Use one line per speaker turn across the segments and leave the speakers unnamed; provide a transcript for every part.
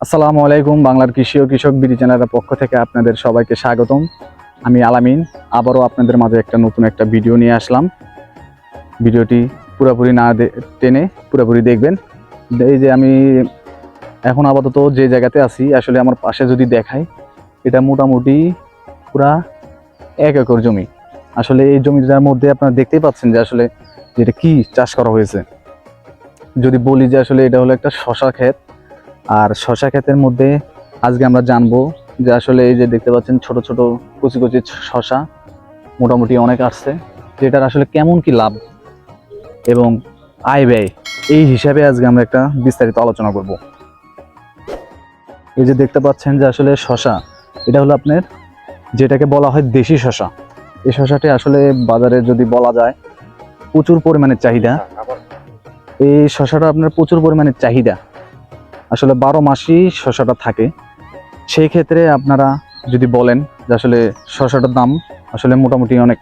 আসসালামু আলাইকুম। বাংলার কৃষি ও কৃষক বিডি চ্যানেলের পক্ষ থেকে আপনাদের সবাইকে স্বাগতম। আমি আলামিন আবারও আপনাদের মাঝে নতুন একটা ভিডিও নিয়ে আসলাম। ভিডিওটি পুরোপুরি না টেনে পুরোপুরি দেখবেন। এই যে আমি এখন আপাতত যে জায়গাতে আছি, আসলে আমার পাশে যদি দেখাই, এটা মোটামুটি পুরা 1 একর জমি। আসলে এই জমিটার মধ্যে আপনারা দেখতেই পাচ্ছেন যে আসলে এটা কি চাষ করা হয়েছে। যদি বলি যে আসলে এটা হলো একটা শশা ক্ষেত, আর শশা ক্ষেতের মধ্যে আজকে আমরা জানবো যে আসলে এই যে দেখতে পাচ্ছেন ছোট ছোট কচি কচি শশা মোটামুটি অনেক আসছে, যেটার আসলে কেমন কি লাভ এবং আয় ব্যয়, এই হিসাবে আজকে আমরা একটা বিস্তারিত আলোচনা করব। এই যে দেখতে পাচ্ছেন যে আসলে শশা, এটা হলো আপনার যেটাকে বলা হয় দেশি শশা। এই শশাটি আসলে বাজারে যদি বলা যায় প্রচুর পরিমাণের চাহিদা। এই শশাটা আপনার প্রচুর পরিমাণের চাহিদা, আসলে 12 মাসই শশাটা থাকে। সেই ক্ষেত্রে আপনারা যদি বলেন যে আসলে শশাটার দাম আসলে মোটামুটি অনেক,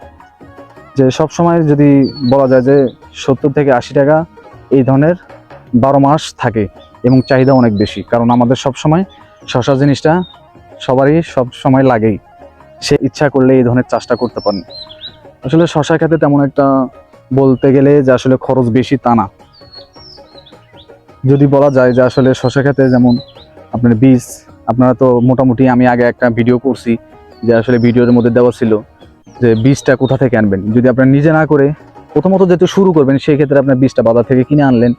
যে সব সময় যদি বলা যায় যে 70 থেকে 80 টাকা এই ধরনের 12 মাস থাকে এবং চাহিদা অনেক বেশি, কারণ আমাদের সব সময় শশা জিনিসটা সবারই সব সময় লাগেই। সে ইচ্ছা করলে এই ধরনের চাষটা করতে পারেন। আসলে শশা খেতে তেমন একটা বলতে গেলে যে আসলে খরচ বেশি তা না। যদি বলা যায় যে আসলে শশা খেতে যেমন আপনার বীজ, আপনারা তো মোটামুটি আমি আগে একটা ভিডিও করছি, যে আসলে ভিডিওর মধ্যে দেওয়া ছিল যে বীজটা কোথা থেকে আনবেন। যদি আপনারা নিজে না করে প্রথমত যেহেতু শুরু করবেন, সেই ক্ষেত্রে আপনার বীজটা বাজার থেকে কিনে আনলেন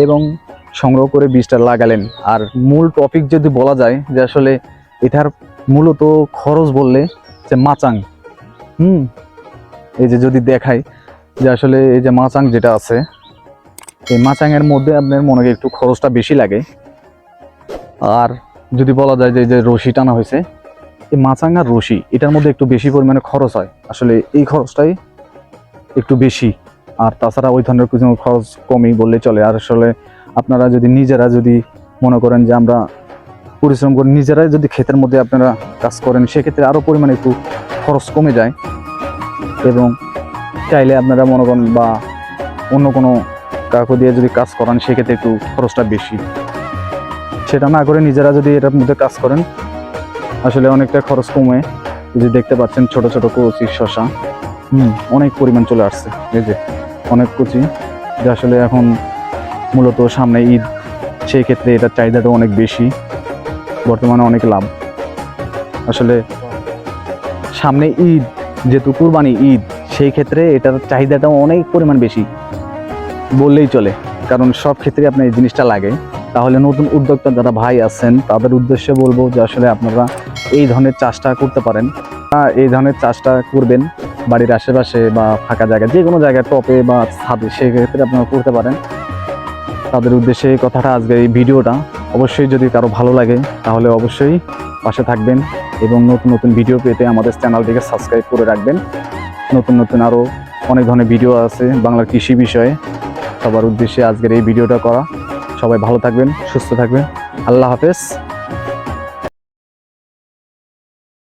এবং সংগ্রহ করে বীজটা লাগালেন। আর মূল টপিক যদি বলা যায় যে আসলে এটার মূলত খরচ বললে যে মাচাং, এই যে যদি দেখাই যে আসলে এই যে মাচাং যেটা আছে, এই মাচাঙের মধ্যে আপনার মনে হয় একটু খরচটা বেশি লাগে। আর যদি বলা যায় যে এই যে রশি টানা হয়েছে, এই মাচাং আর রশি এটার মধ্যে একটু বেশি পরিমাণে খরচ হয়, আসলে এই খরচটাই একটু বেশি। আর তাছাড়া ওই ধরনের কিছু খরচ কমই বললে চলে। আর আসলে আপনারা যদি নিজেরা যদি মনে করেন যে আমরা পরিশ্রম করে নিজেরাই যদি ক্ষেতের মধ্যে আপনারা কাজ করেন, সেক্ষেত্রে আরও পরিমাণে একটু খরচ কমে যায়। এবং চাইলে আপনারা মনে করেন বা অন্য কোনো কাকু দিয়ে যদি কাজ করান, সেক্ষেত্রে একটু খরচটা বেশি। সেটা না করে নিজেরা যদি এটার মধ্যে কাজ করেন, আসলে অনেকটা খরচ কমে। যে দেখতে পাচ্ছেন ছোট ছোট কচি শশা, অনেক পরিমাণ চলে আসছে। এই যে অনেক কচি, যে আসলে এখন মূলত সামনে ঈদ, সেই ক্ষেত্রে এটার চাহিদাটা অনেক বেশি, বর্তমানে অনেক লাভ। আসলে সামনে ঈদ, যেহেতু কুরবানি ঈদ, সেই ক্ষেত্রে এটার চাহিদাটাও অনেক পরিমাণ বেশি বললেই চলে, কারণ সব ক্ষেত্রে আপনার এই জিনিসটা লাগে। তাহলে নতুন উদ্যোক্তা যারা ভাই আছেন, তাদের উদ্দেশ্যে বলবো যে আসলে আপনারা এই ধরনের চাষটা করতে পারেন। এই ধরনের চাষটা করবেন বাড়ির আশেপাশে বা ফাঁকা জায়গায়, যে কোনো জায়গায় টপে বা ছাদে, সেক্ষেত্রে আপনারা করতে পারেন। তাদের উদ্দেশ্যে এই কথাটা, আজকের এই ভিডিওটা অবশ্যই যদি কারো ভালো লাগে তাহলে অবশ্যই পাশে থাকবেন এবং নতুন নতুন ভিডিও পেতে আমাদের চ্যানেলটিকে সাবস্ক্রাইব করে রাখবেন। নতুন নতুন আরও অনেক ধরনের ভিডিও আছে বাংলার কৃষি বিষয়ে, সবার উদ্দেশ্যে আজকের এই ভিডিওটা করা। সবাই ভালো থাকবেন, সুস্থ থাকবেন। আল্লাহ হাফেজ।